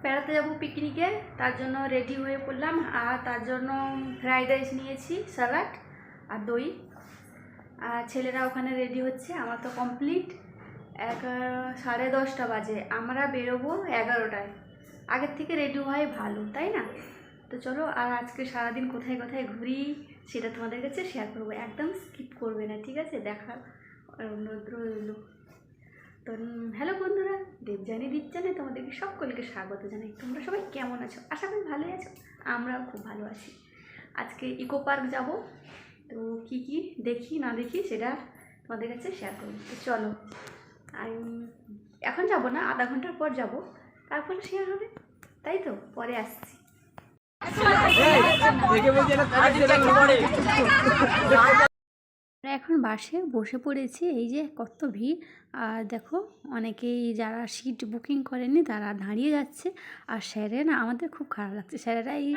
বেড়াতে যাব পিকনিকে, তার জন্য রেডি হয়ে পড়লাম। আর তার জন্য ফ্রাইড রাইস নিয়েছি, স্যালাড আর দই। আর ছেলেরা ওখানে রেডি হচ্ছে, আমার তো কমপ্লিট। 10:30 বাজে, আমরা বেরোবো 11টায়। আগের থেকে রেডি হয় ভালো, তাই না? তো চলো, আর আজকে সারাদিন কোথায় কোথায় ঘুরি সেটা তোমাদের কাছে শেয়ার করবো, একদম স্কিপ করবে না, ঠিক আছে? দেখার অনুরোধ রইল। তো হ্যালো বন্ধুরা, দেবযানী দীপজানে তোমাদেরকে সকলকে স্বাগত জানাই। তোমরা সবাই কেমন আছো? আশা করি ভালোই আছো, আমরাও খুব ভালো আছি। আজকে ইকো পার্ক যাব, তো কি কি দেখি না দেখি সেটা তোমাদের কাছে শেয়ার করবো। তো চলো, আমি এখন যাব না, আধা ঘন্টার পর যাব, তারপরে শেয়ার হবে, তাই তো? পরে আসছি। এখন বাসে বসে পড়েছি, এই যে কত ভিড়। আর দেখো, অনেকেই যারা সিট বুকিং করেনি তারা দাঁড়িয়ে যাচ্ছে। আর স্যারে না, আমাদের খুব খারাপ লাগছে, স্যারেরা এই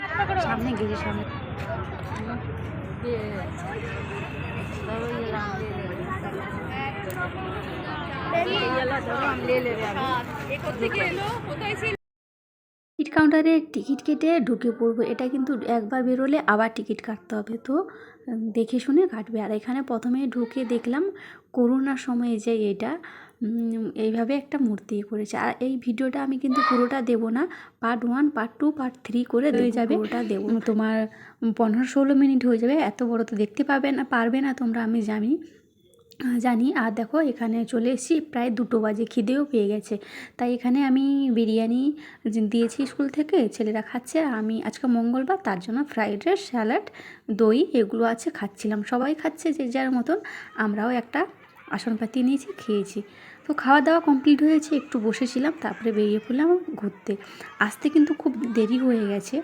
সামনে গেছে সামনে। টিকিট কাউন্টারে টিকিট কেটে ঢুকে পড়বো, এটা কিন্তু একবার বেরোলে আবার টিকিট কাটতে হবে, তো দেখে শুনে কাটবে। আর এখানে প্রথমে ঢুকে দেখলাম করোনার সময়ে যে এটা এইভাবে একটা মূর্তি করেছে। আর এই ভিডিওটা আমি কিন্তু পুরোটা দেবো না, পার্ট 1, পার্ট 2, পার্ট 3 করে হয়ে যাবে। পুরোটা দেবো, তোমার 15-16 মিনিট হয়ে যাবে, এত বড় তো দেখতে পারবে না তোমরা, আমি জানি। আর দেখো, এখানে চলে এসেছি, প্রায় 2 বাজে, খিদেও পেয়ে গেছে। তাই এখানে আমি বিরিয়ানি দিয়েছি স্কুল থেকে, ছেলেরা খাচ্ছে। আর আমি আজকে মঙ্গলবার, তার জন্য ফ্রাইড রাইস, স্যালাড, দই এগুলো আছে, খাচ্ছিলাম। সবাই খাচ্ছে যে যার মতন, আমরাও একটা আসনপাতি নিয়েছি, খেয়েছি। তো খাওয়া দাওয়া কমপ্লিট হয়েছে, একটু বসেছিলাম, তারপরে বেরিয়ে পড়লাম ঘুরতে। আসতে কিন্তু খুব দেরি হয়ে গেছে।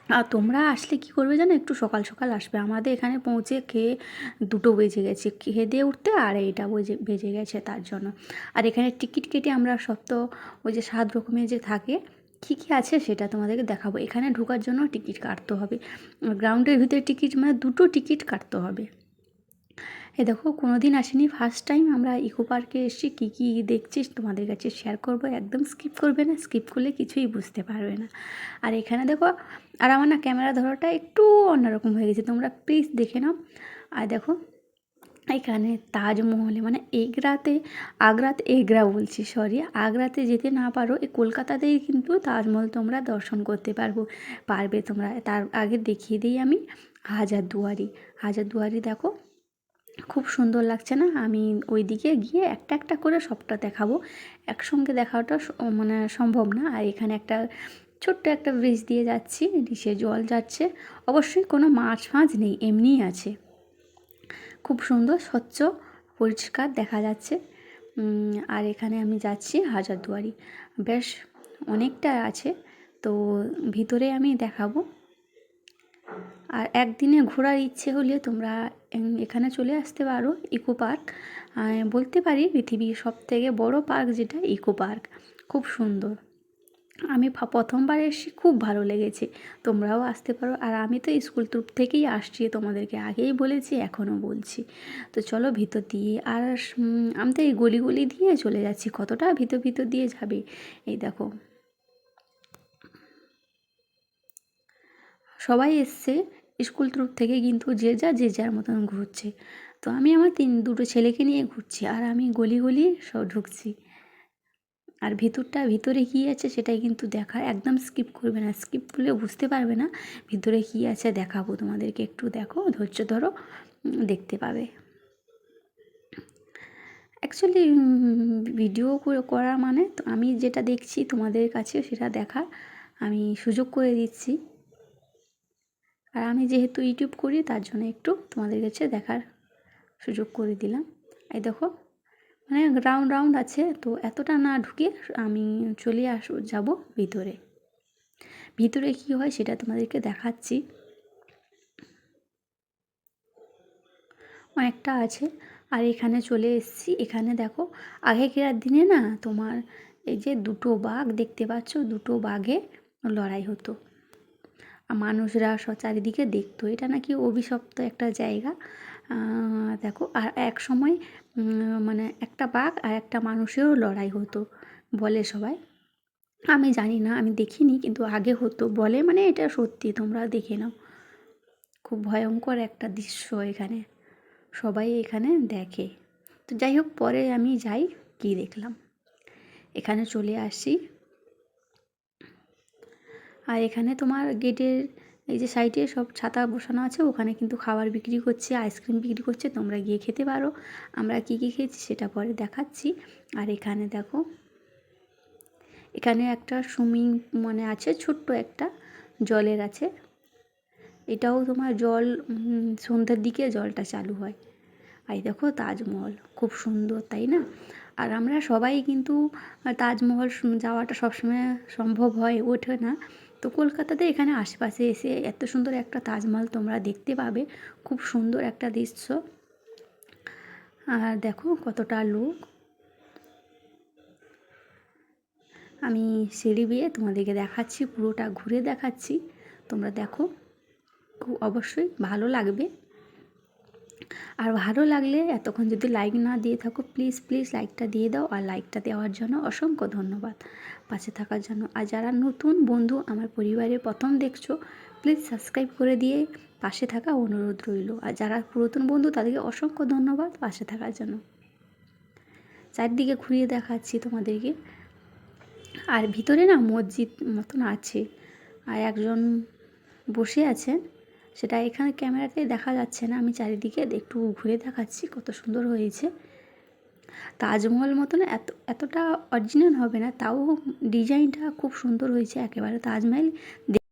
আর তোমরা আসলে কি করবে জানো, একটু সকাল সকাল আসবে। আমাদের এখানে পৌঁছে খেয়ে 2 বেজে গেছে, খেয়ে দিয়ে উঠতে 2:30 বেজে গেছে, তার জন্য। আর এখানে টিকিট কেটে আমরা সব তো ওই যে 7 রকমের যে থাকে, কী কী আছে সেটা তোমাদেরকে দেখাবো। এখানে ঢোকার জন্য টিকিট কাটতে হবে, গ্রাউন্ডের ভিতরে টিকিট, মানে 2টো টিকিট কাটতে হবে। এ দেখো, কোনো দিন আসেনি, ফার্স্ট টাইম আমরা ইকো পার্কে এসেছি। কী কী দেখছিস তোমাদের কাছে শেয়ার করবো, একদম স্কিপ করবে না, স্কিপ করলে কিছুই বুঝতে পারবে না। আর এখানে দেখো, আর আমার না ক্যামেরা ধরাটা একটু অন্যরকম হয়ে গেছে, তোমরা প্লিজ দেখে নাও। আর দেখো, এখানে তাজমহলে, মানে আগ্রাতে যেতে না পারো, এই কলকাতাতেই কিন্তু তাজমহল তোমরা দর্শন করতে পারবে তোমরা। তার আগে দেখিয়ে দিই আমি হাজারদুয়ারি দেখো, খুব সুন্দর লাগছে না? আমি ওই দিকে গিয়ে একটা একটা করে সবটা দেখাবো, একসঙ্গে দেখাটা মানে সম্ভব না। আর এখানে একটা ছোট্ট একটা ব্রিজ দিয়ে যাচ্ছি, নিচে জল যাচ্ছে, অবশ্যই কোনো মাছ ফাছ নেই, এমনিই আছে। খুব সুন্দর, স্বচ্ছ, পরিষ্কার দেখা যাচ্ছে। আর এখানে আমি যাচ্ছি হাজারদুয়ারি, বেশ অনেকটা আছে, তো ভিতরে আমি দেখাবো। আর একদিনে ঘোরার ইচ্ছে হলে তোমরা এখানে চলে আসতে পারো, ইকো পার্ক। বলতে পারি পৃথিবীর সবথেকে বড় পার্ক যেটা, ইকো পার্ক, খুব সুন্দর। আমি প্রথমবার এসে খুব ভালো লেগেছে, তোমরাও আসতে পারো। আর আমি তো স্কুল ট্রিপ থেকেই আসছি, তোমাদেরকে আগেই বলেছি, এখনও বলছি। তো চলো ভিতর দিয়ে, আর আমি তো এই গলি দিয়ে চলে যাচ্ছি, কতটা ভিতর দিয়ে যাবে। এই দেখো, সবাই এসছে স্কুল ট্রিপ থেকে, কিন্তু যে যার মতন ঘুরছে। তো আমি আমার 2টো ছেলেকে নিয়ে ঘুরছি, আর আমি গলি সব ঢুকছি। আর ভিতরে কী আছে সেটাই কিন্তু দেখা, একদম স্কিপ করবে না, স্কিপ করলে বুঝতে পারবে না ভিতরে কী আছে। দেখাবো তোমাদেরকে, একটু দেখো, ধৈর্য ধরো, দেখতে পাবে। অ্যাকচুয়ালি ভিডিও করা মানে তো আমি যেটা দেখছি তোমাদের কাছে সেটা দেখার আমি সুযোগ করে দিচ্ছি। আর আমি যেহেতু ইউটিউব করি, তার জন্য একটু তোমাদের কাছে দেখার সুযোগ করে দিলাম। এই দেখো, মানে রাউন্ড আছে, তো এতটা না ঢুকে আমি চলে যাব ভিতরে কি হয় সেটা তোমাদেরকে দেখাচ্ছি। অনেকটা আছে। আর এখানে চলে এসেছি, এখানে দেখো, আগেকার দিনে না তোমার এই যে 2টো বাঘ দেখতে পাচ্ছ, 2টো বাঘে লড়াই হতো, মানুষরা চারিদিকে দেখতো, এটা নাকি অভিশপ্ত একটা জায়গা। দেখো, আর এক সময় মানে একটা বাঘ আর একটা মানুষেরও লড়াই হতো বলে সবাই। আমি জানি না, আমি দেখিনি, কিন্তু আগে হতো বলে, মানে এটা সত্যি, তোমরা দেখে নাও। খুব ভয়ঙ্কর একটা দৃশ্য এখানে, সবাই এখানে দেখে। তো যাই হোক, পরে আমি যাই, কী দেখলাম, এখানে চলে আসি। আর এখানে তোমার গেটের এই যে সাইডে সব ছাতা বসানো আছে, ওখানে কিন্তু খাবার বিক্রি করছে, আইসক্রিম বিক্রি করছে, তোমরা গিয়ে খেতে পারো। আমরা কী কী খেয়েছি সেটা পরে দেখাচ্ছি। আর এখানে দেখো, এখানে একটা সুইমিং মানে আছে, ছোট্ট একটা জলের আছে। এটাও তোমার জল সন্ধ্যার দিকে জলটা চালু হয়। আর এই দেখো তাজমহল, খুব সুন্দর, তাই না? আর আমরা সবাই কিন্তু তাজমহল যাওয়াটা সবসময় সম্ভব হয়ে ওঠে না। তো কলকাতাতে এখানে আশেপাশে এসে এত সুন্দর একটা তাজমহল তোমরা দেখতে পাবে, খুব সুন্দর একটা দৃশ্য। আর দেখো কতটা লোক। আমি সিঁড়ি বেয়ে তোমাদেরকে দেখাচ্ছি, পুরোটা ঘুরে দেখাচ্ছি, তোমরা দেখো, খুব অবশ্যই ভালো লাগবে। আর ভালো লাগলে এতক্ষণ যদি লাইক না দিয়ে থাকো, প্লিজ প্লিজ লাইকটা দিয়ে দাও। আর লাইকটা দেওয়ার জন্য অসংখ্য ধন্যবাদ, পাশে থাকার জন্য। আর যারা নতুন বন্ধু আমার পরিবারের প্রথম দেখছো, প্লিজ সাবস্ক্রাইব করে দিয়ে পাশে থাকা অনুরোধ রইল। আর যারা পুরাতন বন্ধু তাদেরকে অসংখ্য ধন্যবাদ পাশে থাকার জন্য। চারদিকে ঘুরিয়ে দেখাচ্ছি তোমাদেরকে। আর ভিতরে না মসজিদ মতন আছে, আর একজন বসে আছেন, সেটা এখানে ক্যামেরাতে দেখা যাচ্ছে না। আমি চারিদিকে একটু ঘুরে দেখাচ্ছি, কত সুন্দর হয়েছে। তাজমহল মতন এতটা অরিজিনাল হবে না, তাও ডিজাইনটা খুব সুন্দর হয়েছে একেবারে। তাজমহল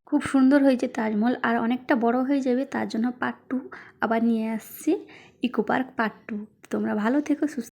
খুব সুন্দর হয়েছে তাজমহল। আর অনেকটা বড় হয়ে যাবে, তার জন্য পার্ট 2 আবার নিয়ে আসছি, ইকো পার্ক পার্ট 2। তোমরা ভালো থেকো, সুস্থ।